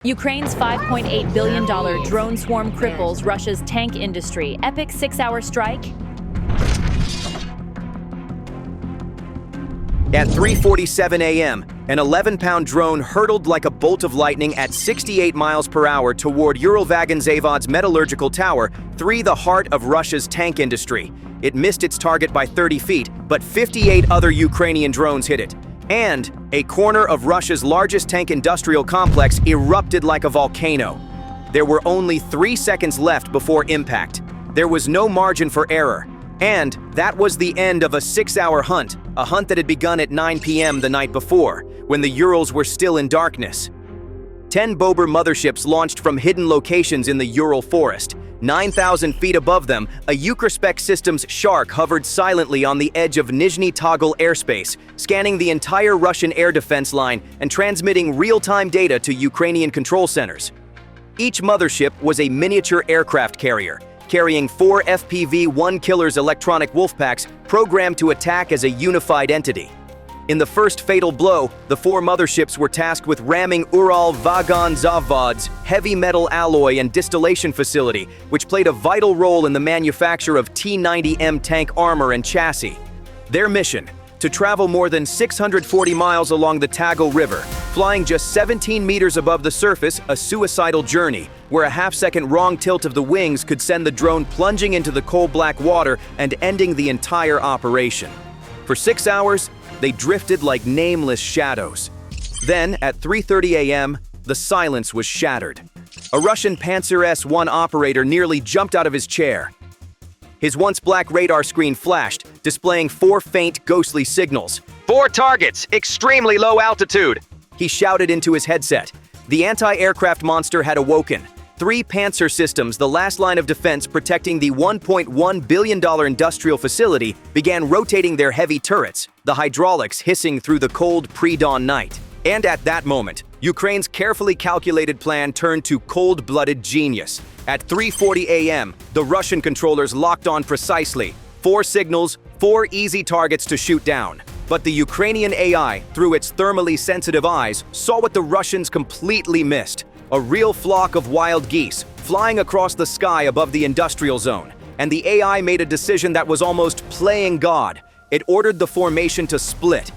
Ukraine's $5.8 billion drone swarm cripples Russia's tank industry. Epic 6-hour strike. At 3:47 a.m., an 11-pound drone hurtled like a bolt of lightning at 68 miles per hour toward Uralvagon-Zavod's metallurgical tower, the heart of Russia's tank industry. It missed its target by 30 feet, but 58 other Ukrainian drones hit it. And a corner of Russia's largest tank industrial complex erupted like a volcano. There were only 3 seconds left before impact. There was no margin for error. And that was the end of a 6-hour hunt, a hunt that had begun at 9 p.m. the night before, when the Urals were still in darkness. 10 Bober motherships launched from hidden locations in the Ural forest. 9,000 feet above them, a Ukrospec Systems Shark hovered silently on the edge of Nizhny Tagil airspace, scanning the entire Russian air defense line and transmitting real-time data to Ukrainian control centers. Each mothership was a miniature aircraft carrier, carrying 4 FPV-1 Killer's electronic wolfpacks programmed to attack as a unified entity. In the first fatal blow, the 4 motherships were tasked with ramming Uralvagon-Zavod's heavy metal alloy and distillation facility, which played a vital role in the manufacture of T-90M tank armor and chassis. Their mission: to travel more than 640 miles along the Tagil River, flying just 17 meters above the surface, a suicidal journey, where a half-second wrong tilt of the wings could send the drone plunging into the coal-black water and ending the entire operation. For 6 hours, they drifted like nameless shadows. Then, at 3:30 a.m., the silence was shattered. A Russian Panzer S-1 operator nearly jumped out of his chair. His once black radar screen flashed, displaying 4 faint, ghostly signals. "4 targets, extremely low altitude," he shouted into his headset. The anti-aircraft monster had awoken. 3 Panzer systems, the last line of defense protecting the $1.1 billion industrial facility, began rotating their heavy turrets, the hydraulics hissing through the cold pre-dawn night. And at that moment, Ukraine's carefully calculated plan turned to cold-blooded genius. At 3:40 a.m., the Russian controllers locked on precisely. 4 signals, 4 easy targets to shoot down. But the Ukrainian AI, through its thermally sensitive eyes, saw what the Russians completely missed: a real flock of wild geese flying across the sky above the industrial zone. And the AI made a decision that was almost playing God. It ordered the formation to split.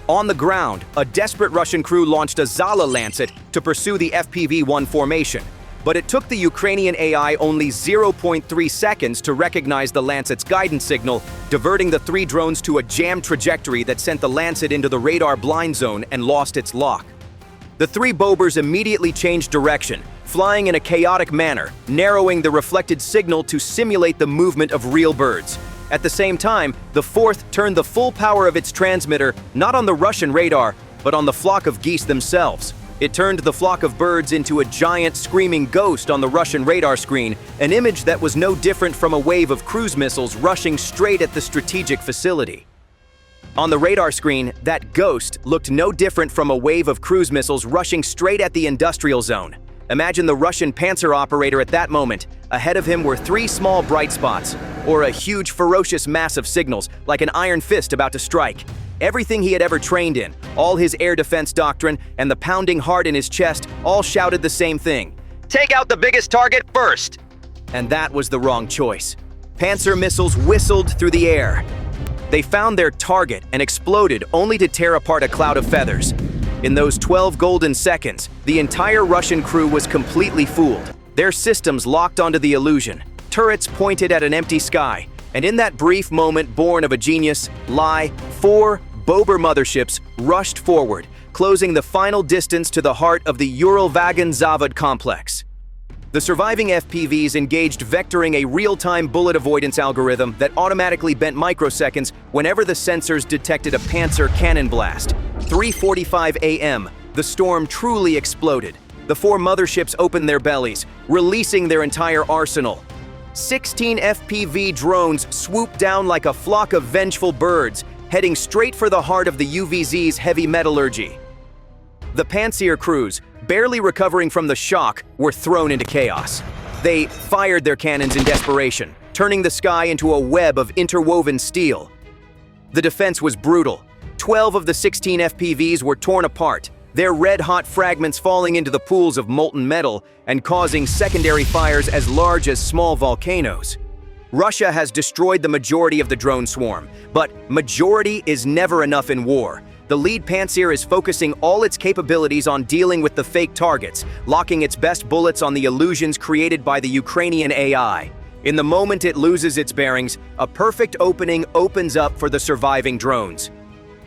On the ground, a desperate Russian crew launched a Zala Lancet to pursue the FPV-1 formation. But it took the Ukrainian AI only 0.3 seconds to recognize the Lancet's guidance signal, diverting the 3 drones to a jammed trajectory that sent the Lancet into the radar blind zone and lost its lock. The 3 Bobers immediately changed direction, flying in a chaotic manner, narrowing the reflected signal to simulate the movement of real birds. At the same time, the 4th turned the full power of its transmitter not on the Russian radar, but on the flock of geese themselves. It turned the flock of birds into a giant screaming ghost on the Russian radar screen, an image that was no different from a wave of cruise missiles rushing straight at the strategic facility. On the radar screen, that ghost looked no different from a wave of cruise missiles rushing straight at the industrial zone. Imagine the Russian Panzer operator at that moment. Ahead of him were 3 small bright spots, or a huge ferocious mass of signals, like an iron fist about to strike. Everything he had ever trained in, all his air defense doctrine, and the pounding heart in his chest, all shouted the same thing: "Take out the biggest target first!" And that was the wrong choice. Panzer missiles whistled through the air. They found their target and exploded only to tear apart a cloud of feathers. In those 12 golden seconds, the entire Russian crew was completely fooled. Their systems locked onto the illusion. Turrets pointed at an empty sky. And in that brief moment born of a genius lie, 4 Bober motherships rushed forward, closing the final distance to the heart of the Uralvagon-Zavod complex. The surviving FPVs engaged vectoring a real-time bullet avoidance algorithm that automatically bent microseconds whenever the sensors detected a Panzer cannon blast. 3:45 a.m., the storm truly exploded. The 4 motherships opened their bellies, releasing their entire arsenal. 16 FPV drones swooped down like a flock of vengeful birds, heading straight for the heart of the UVZ's heavy metallurgy. The Panzer crews, barely recovering from the shock, were thrown into chaos. They fired their cannons in desperation, turning the sky into a web of interwoven steel. The defense was brutal. 12 of the 16 FPVs were torn apart. their red-hot fragments falling into the pools of molten metal and causing secondary fires as large as small volcanoes. Russia has destroyed the majority of the drone swarm, but majority is never enough in war. The lead panzer is focusing all its capabilities on dealing with the fake targets, locking its best bullets on the illusions created by the Ukrainian AI. In the moment it loses its bearings, a perfect opening opens up for the surviving drones.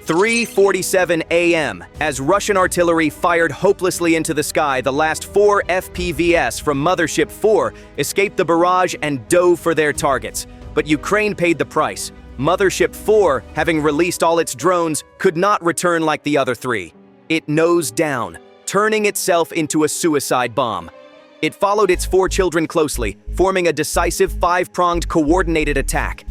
3:47 a.m. As Russian artillery fired hopelessly into the sky, the last 4 FPVs from Mothership 4 escaped the barrage and dove for their targets. But Ukraine paid the price. Mothership 4, having released all its drones, could not return like the other 3. It nosed down, turning itself into a suicide bomb. It followed its 4 children closely, forming a decisive 5-pronged coordinated attack.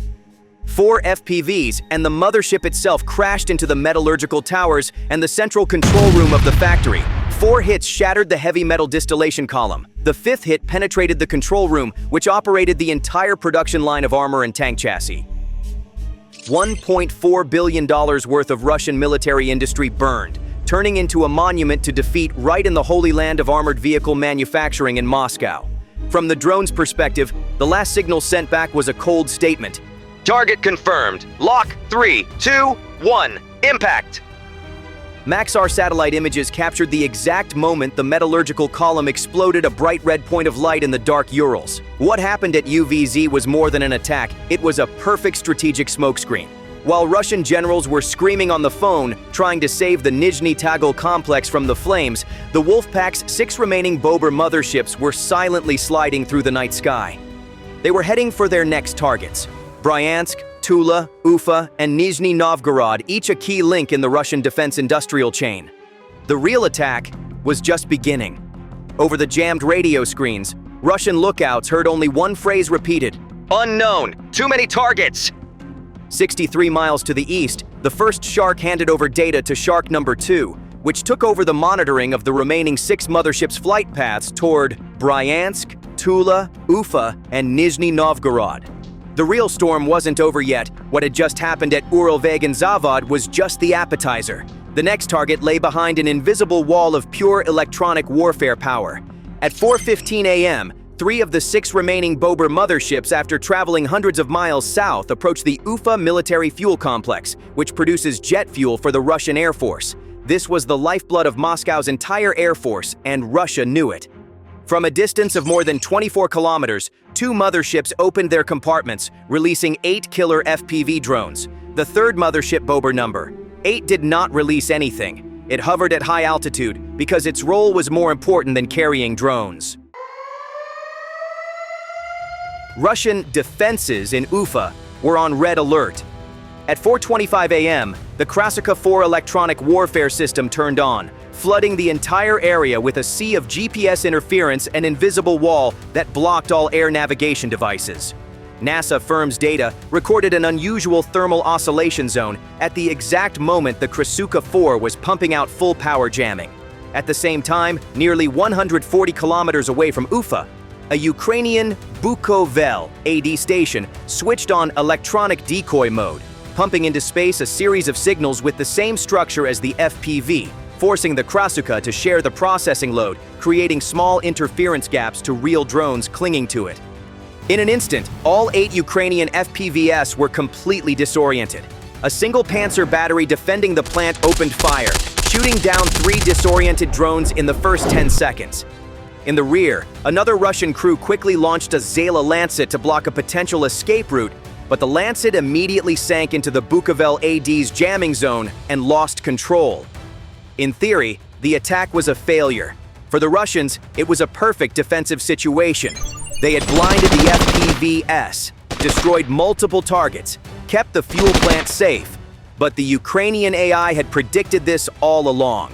4 FPVs and the mothership itself crashed into the metallurgical towers and the central control room of the factory. 4 hits shattered the heavy metal distillation column. The 5th hit penetrated the control room, which operated the entire production line of armor and tank chassis. $1.4 billion worth of Russian military industry burned, turning into a monument to defeat right in the holy land of armored vehicle manufacturing in Moscow. From the drone's perspective, the last signal sent back was a cold statement. Target confirmed. Lock 3, 2, 1. Impact. Maxar satellite images captured the exact moment the metallurgical column exploded a bright red point of light in the dark Urals. What happened at UVZ was more than an attack, it was a perfect strategic smokescreen. While Russian generals were screaming on the phone, trying to save the Nizhny Tagil complex from the flames, the Wolfpack's 6 remaining Bober motherships were silently sliding through the night sky. They were heading for their next targets. Bryansk, Tula, Ufa, and Nizhny Novgorod, each a key link in the Russian defense industrial chain. The real attack was just beginning. Over the jammed radio screens, Russian lookouts heard only one phrase repeated: Unknown. Too many targets. 63 miles to the east, the first Shark handed over data to Shark number 2, which took over the monitoring of the remaining 6 motherships' flight paths toward Bryansk, Tula, Ufa, and Nizhny Novgorod. The real storm wasn't over yet. What had just happened at Uralvagonzavod was just the appetizer. The next target lay behind an invisible wall of pure electronic warfare power. At 4:15 a.m., 3 of the 6 remaining Bober motherships, after traveling hundreds of miles south, approached the Ufa military fuel complex, which produces jet fuel for the Russian Air Force. This was the lifeblood of Moscow's entire Air Force, and Russia knew it. From a distance of more than 24 kilometers, 2 motherships opened their compartments, releasing 8 killer FPV drones. The 3rd mothership, Bober number 8, did not release anything. It hovered at high altitude because its role was more important than carrying drones. Russian defenses in Ufa were on red alert. At 4:25 a.m., the Krasukha 4 electronic warfare system turned on, flooding the entire area with a sea of GPS interference and invisible wall that blocked all air navigation devices. NASA firm's data recorded an unusual thermal oscillation zone at the exact moment the Krasukha 4 was pumping out full power jamming. At the same time, nearly 140 kilometers away from Ufa, a Ukrainian Bukovel AD station switched on electronic decoy mode, pumping into space a series of signals with the same structure as the FPV, forcing the Krasukha to share the processing load, creating small interference gaps to real drones clinging to it. In an instant, all 8 Ukrainian FPVs were completely disoriented. A single Panzer battery defending the plant opened fire, shooting down 3 disoriented drones in the first 10 seconds. In the rear, another Russian crew quickly launched a Zala Lancet to block a potential escape route, but the Lancet immediately sank into the Bukovel AD's jamming zone and lost control. In theory, the attack was a failure. For the Russians, it was a perfect defensive situation. They had blinded the FPVs, destroyed multiple targets, kept the fuel plant safe, but the Ukrainian AI had predicted this all along.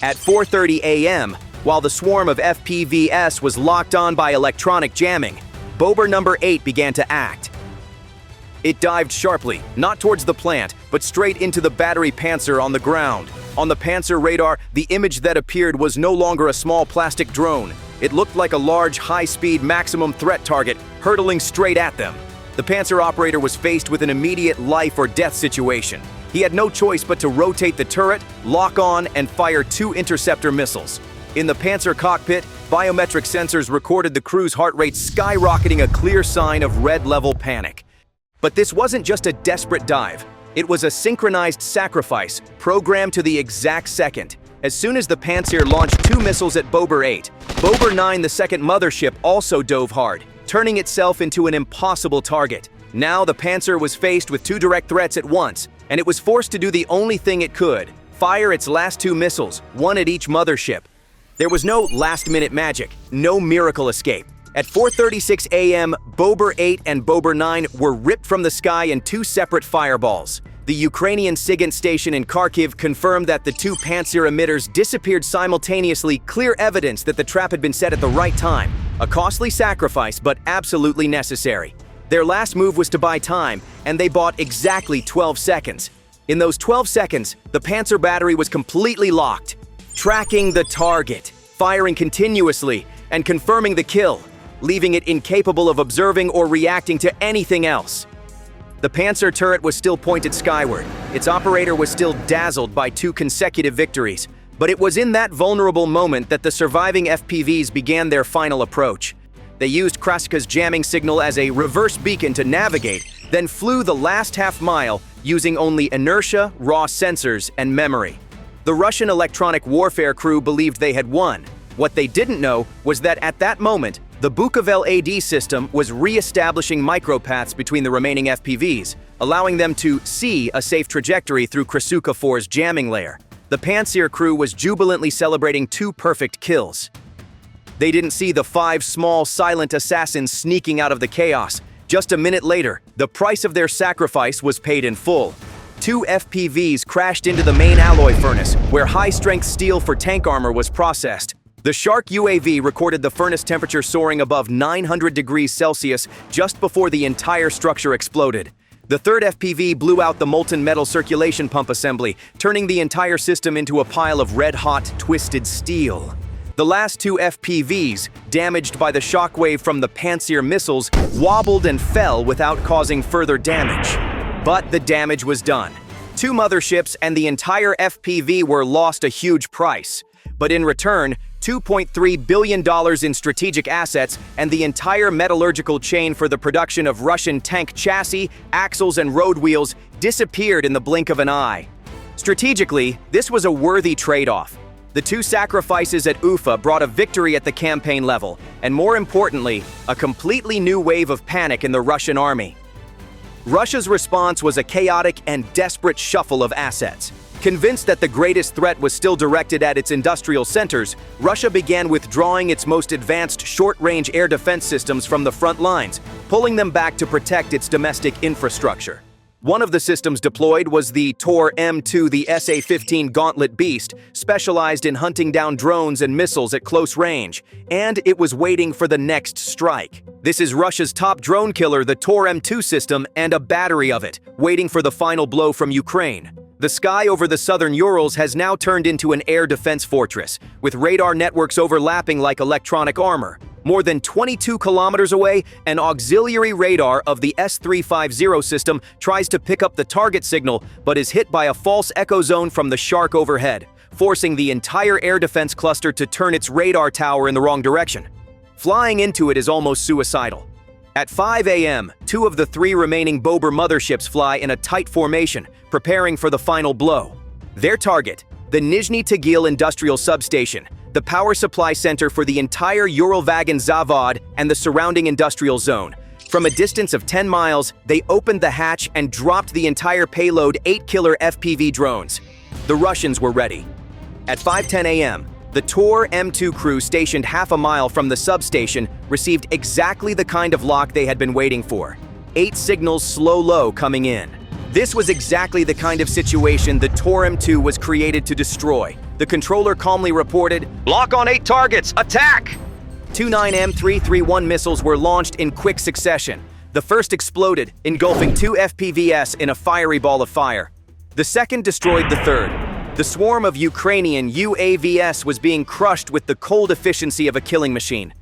At 4:30 a.m., while the swarm of FPVs was locked on by electronic jamming, Bober number 8 began to act. It dived sharply, not towards the plant, but straight into the battery Panzer on the ground. On the Panzer radar, the image that appeared was no longer a small plastic drone. It looked like a large, high-speed, maximum threat target hurtling straight at them. The Panzer operator was faced with an immediate life or death situation. He had no choice but to rotate the turret, lock on, and fire 2 interceptor missiles. In the Panzer cockpit, biometric sensors recorded the crew's heart rate skyrocketing, a clear sign of red-level panic. But this wasn't just a desperate dive. It was a synchronized sacrifice, programmed to the exact second. As soon as the Panzer launched 2 missiles at Bober 8, Bober 9, the second mothership, also dove hard, turning itself into an impossible target. Now the Panzer was faced with 2 direct threats at once, and it was forced to do the only thing it could: fire its last 2 missiles, one at each mothership. There was no last-minute magic, no miracle escape. At 4:36 a.m., Bober 8 and Bober 9 were ripped from the sky in 2 separate fireballs. The Ukrainian SIGINT station in Kharkiv confirmed that the 2 Panzer emitters disappeared simultaneously, clear evidence that the trap had been set at the right time. A costly sacrifice, but absolutely necessary. Their last move was to buy time, and they bought exactly 12 seconds. In those 12 seconds, the Panzer battery was completely locked, tracking the target, firing continuously, and confirming the kill, leaving it incapable of observing or reacting to anything else. The Panzer turret was still pointed skyward. Its operator was still dazzled by 2 consecutive victories. But it was in that vulnerable moment that the surviving FPVs began their final approach. They used Kraska's jamming signal as a reverse beacon to navigate, then flew the last half-mile using only inertia, raw sensors, and memory. The Russian electronic warfare crew believed they had won. What they didn't know was that at that moment, the Bukovel AD system was re-establishing micropaths between the remaining FPVs, allowing them to see a safe trajectory through Krasuka 4's jamming layer. The Panzer crew was jubilantly celebrating 2 perfect kills. They didn't see the 5 small, silent assassins sneaking out of the chaos. Just a minute later, the price of their sacrifice was paid in full. 2 FPVs crashed into the main alloy furnace, where high-strength steel for tank armor was processed. The Shark UAV recorded the furnace temperature soaring above 900 degrees Celsius just before the entire structure exploded. The 3rd FPV blew out the molten metal circulation pump assembly, turning the entire system into a pile of red-hot, twisted steel. The last 2 FPVs, damaged by the shockwave from the Panzer missiles, wobbled and fell without causing further damage. But the damage was done. 2 motherships and the entire FPV were lost a huge price. But in return, $2.3 billion in strategic assets and the entire metallurgical chain for the production of Russian tank chassis, axles, and road wheels disappeared in the blink of an eye. Strategically, this was a worthy trade-off. The 2 sacrifices at Ufa brought a victory at the campaign level, and more importantly, a completely new wave of panic in the Russian army. Russia's response was a chaotic and desperate shuffle of assets. Convinced that the greatest threat was still directed at its industrial centers, Russia began withdrawing its most advanced short-range air defense systems from the front lines, pulling them back to protect its domestic infrastructure. One of the systems deployed was the Tor M2, the SA-15 Gauntlet Beast, specialized in hunting down drones and missiles at close range, and it was waiting for the next strike. This is Russia's top drone killer, the Tor M2 system, and a battery of it, waiting for the final blow from Ukraine. The sky over the southern Urals has now turned into an air defense fortress, with radar networks overlapping like electronic armor. More than 22 kilometers away, an auxiliary radar of the S-350 system tries to pick up the target signal, but is hit by a false echo zone from the Shark overhead, forcing the entire air defense cluster to turn its radar tower in the wrong direction. Flying into it is almost suicidal. At 5 a.m., 2 of the 3 remaining Bober motherships fly in a tight formation, preparing for the final blow. Their target, the Nizhny Tagil Industrial Substation, the power supply center for the entire Uralvagon Zavod and the surrounding industrial zone. From a distance of 10 miles, they opened the hatch and dropped the entire payload 8 killer FPV drones. The Russians were ready. At 5:10 a.m., the Tor M2 crew stationed half a mile from the substation received exactly the kind of lock they had been waiting for. 8 signals slow-low coming in. This was exactly the kind of situation the Tor M2 was created to destroy. The controller calmly reported, Lock on 8 targets! Attack! 2 9M331 missiles were launched in quick succession. The first exploded, engulfing 2 FPVs in a fiery ball of fire. The second destroyed the third. The swarm of Ukrainian UAVs was being crushed with the cold efficiency of a killing machine.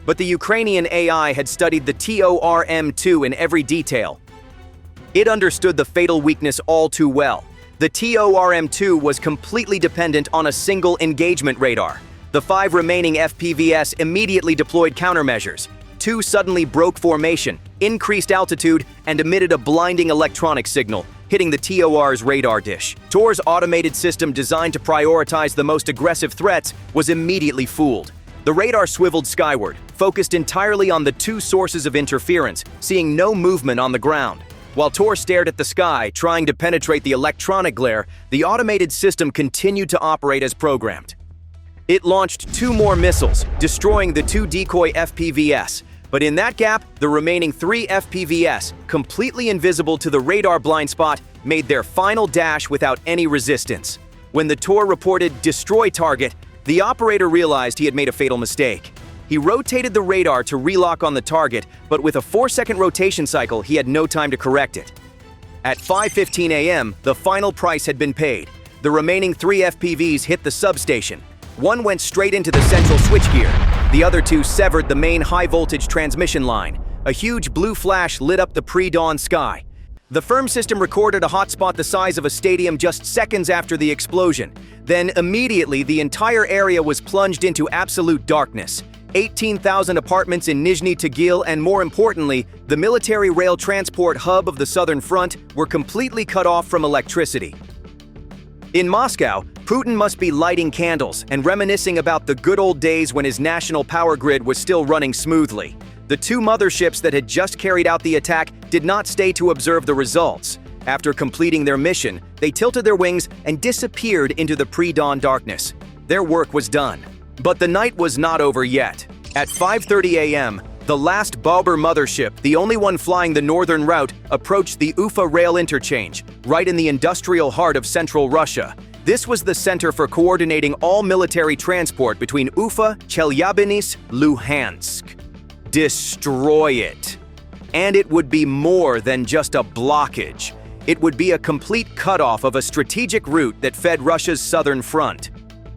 But the Ukrainian AI had studied the TOR M2 in every detail. It understood the fatal weakness all too well. The TORM-2 was completely dependent on a single engagement radar. The 5 remaining FPVs immediately deployed countermeasures. 2 suddenly broke formation, increased altitude, and emitted a blinding electronic signal, hitting the TOR's radar dish. TOR's automated system designed to prioritize the most aggressive threats was immediately fooled. The radar swiveled skyward, focused entirely on the 2 sources of interference, seeing no movement on the ground. While TOR stared at the sky, trying to penetrate the electronic glare, the automated system continued to operate as programmed. It launched 2 more missiles, destroying the 2 decoy FPVs. But in that gap, the remaining 3 FPVs, completely invisible to the radar blind spot, made their final dash without any resistance. When the TOR reported "destroy target," the operator realized he had made a fatal mistake. He rotated the radar to relock on the target, but with a 4-second rotation cycle, he had no time to correct it. At 5:15 a.m., the final price had been paid. The remaining 3 FPVs hit the substation. One went straight into the central switchgear. The other 2 severed the main high-voltage transmission line. A huge blue flash lit up the pre-dawn sky. The firm system recorded a hotspot the size of a stadium just seconds after the explosion. Then, immediately, the entire area was plunged into absolute darkness. 18,000 apartments in Nizhny Tagil and, more importantly, the military rail transport hub of the Southern Front were completely cut off from electricity. In Moscow, Putin must be lighting candles and reminiscing about the good old days when his national power grid was still running smoothly. The 2 motherships that had just carried out the attack did not stay to observe the results. After completing their mission, they tilted their wings and disappeared into the pre-dawn darkness. Their work was done. But the night was not over yet. At 5:30 a.m., the last Bauber mothership, the only one flying the northern route, approached the Ufa rail interchange, right in the industrial heart of central Russia. This was the center for coordinating all military transport between Ufa, Chelyabinsk, Luhansk. Destroy it. And it would be more than just a blockage. It would be a complete cutoff of a strategic route that fed Russia's southern front.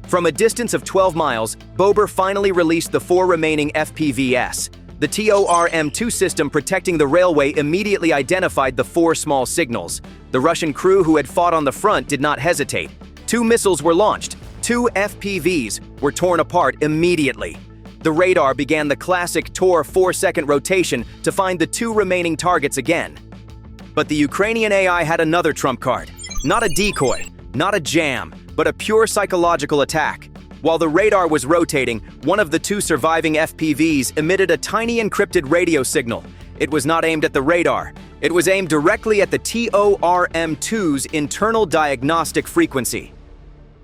From a distance of 12 miles, Bauber finally released the 4 remaining FPVs. The TORM-2 system protecting the railway immediately identified the 4 small signals. The Russian crew who had fought on the front did not hesitate. 2 missiles were launched. 2 FPVs were torn apart immediately. The radar began the classic TOR 4-second rotation to find the 2 remaining targets again. But the Ukrainian AI had another trump card. Not a decoy, not a jam, but a pure psychological attack. While the radar was rotating, one of the 2 surviving FPVs emitted a tiny encrypted radio signal. It was not aimed at the radar. It was aimed directly at the TORM-2's internal diagnostic frequency.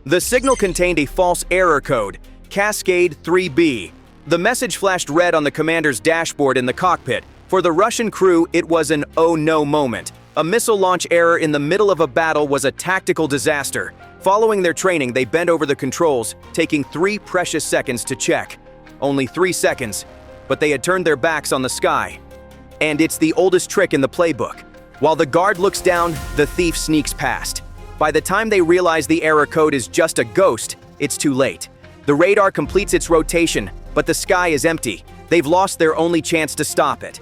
The signal contained a false error code, Cascade 3B. The message flashed red on the commander's dashboard in the cockpit. For the Russian crew, it was an "oh no" moment. A missile launch error in the middle of a battle was a tactical disaster. Following their training, they bent over the controls, taking 3 precious seconds to check. Only 3 seconds, but they had turned their backs on the sky. And it's the oldest trick in the playbook. While the guard looks down, the thief sneaks past. By the time they realize the error code is just a ghost, it's too late. The radar completes its rotation, but the sky is empty. They've lost their only chance to stop it.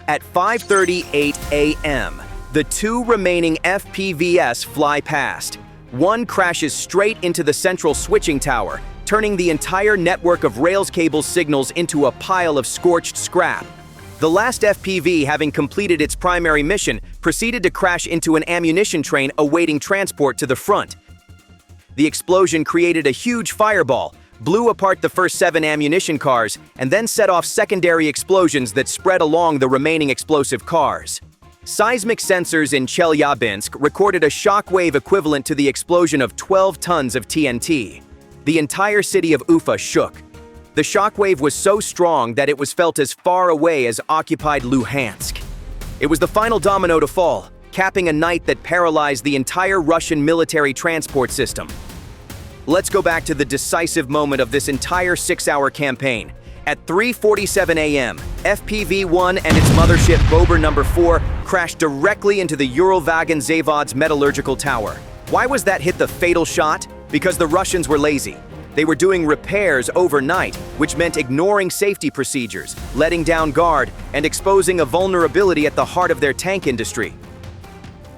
At 5:38 a.m., the 2 remaining FPVs fly past. One crashes straight into the central switching tower, turning the entire network of rails cable signals into a pile of scorched scrap. The last FPV, having completed its primary mission, proceeded to crash into an ammunition train awaiting transport to the front. The explosion created a huge fireball, blew apart the first 7 ammunition cars, and then set off secondary explosions that spread along the remaining explosive cars. Seismic sensors in Chelyabinsk recorded a shockwave equivalent to the explosion of 12 tons of TNT. The entire city of Ufa shook. The shockwave was so strong that it was felt as far away as occupied Luhansk. It was the final domino to fall, capping a night that paralyzed the entire Russian military transport system. Let's go back to the decisive moment of this entire 6-hour campaign. At 3:47 a.m., FPV-1 and its mothership Bauber No. 4 crashed directly into the Uralvagon Zavod's metallurgical tower. Why was that hit the fatal shot? Because the Russians were lazy. They were doing repairs overnight, which meant ignoring safety procedures, letting down guard, and exposing a vulnerability at the heart of their tank industry.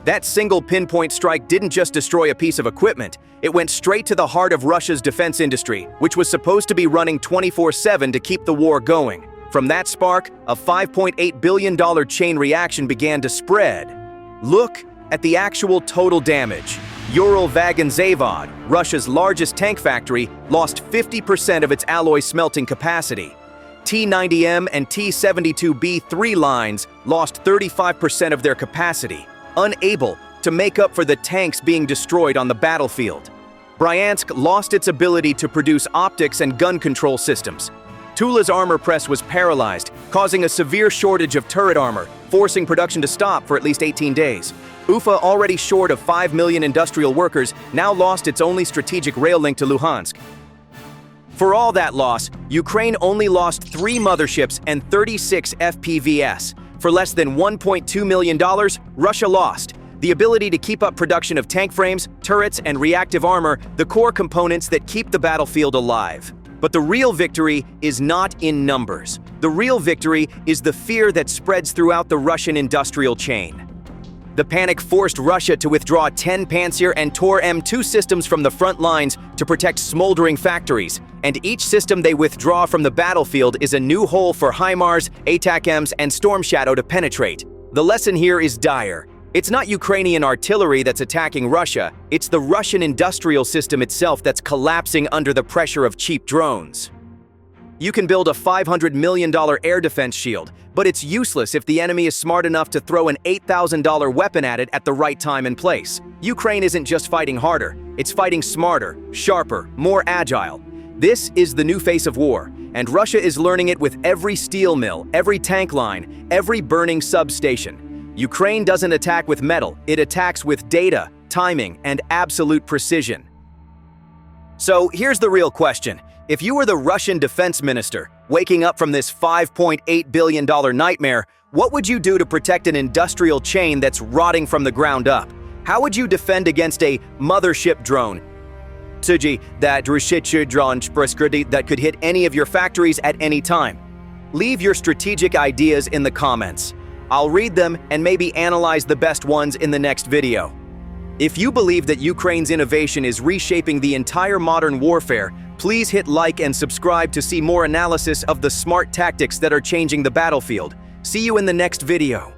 That single pinpoint strike didn't just destroy a piece of equipment, it went straight to the heart of Russia's defense industry, which was supposed to be running 24/7 to keep the war going. From that spark, a $5.8 billion chain reaction began to spread. Look at the actual total damage. Uralvagonzavod, Russia's largest tank factory, lost 50% of its alloy smelting capacity. T-90M and T-72B3 lines lost 35% of their capacity, unable to make up for the tanks being destroyed on the battlefield. Bryansk lost its ability to produce optics and gun control systems. Tula's armor press was paralyzed, causing a severe shortage of turret armor, forcing production to stop for at least 18 days. Ufa, already short of 5 million industrial workers, now lost its only strategic rail link to Luhansk. For all that loss, Ukraine only lost 3 motherships and 36 FPVs. For less than $1.2 million, Russia lost the ability to keep up production of tank frames, turrets, and reactive armor, the core components that keep the battlefield alive. But the real victory is not in numbers. The real victory is the fear that spreads throughout the Russian industrial chain. The panic forced Russia to withdraw 10 Pantsir and Tor M2 systems from the front lines to protect smoldering factories, and each system they withdraw from the battlefield is a new hole for HIMARS, ATACMS, and Storm Shadow to penetrate. The lesson here is dire. It's not Ukrainian artillery that's attacking Russia, it's the Russian industrial system itself that's collapsing under the pressure of cheap drones. You can build a $500 million air defense shield, but it's useless if the enemy is smart enough to throw an $8,000 weapon at it at the right time and place. Ukraine isn't just fighting harder, it's fighting smarter, sharper, more agile. This is the new face of war, and Russia is learning it with every steel mill, every tank line, every burning substation. Ukraine doesn't attack with metal, it attacks with data, timing, and absolute precision. So here's the real question. If you were the Russian defense minister, waking up from this $5.8 billion nightmare, what would you do to protect an industrial chain that's rotting from the ground up? How would you defend against a mothership drone that could hit any of your factories at any time? Leave your strategic ideas in the comments. I'll read them and maybe analyze the best ones in the next video. If you believe that Ukraine's innovation is reshaping the entire modern warfare, please hit like and subscribe to see more analysis of the smart tactics that are changing the battlefield. See you in the next video.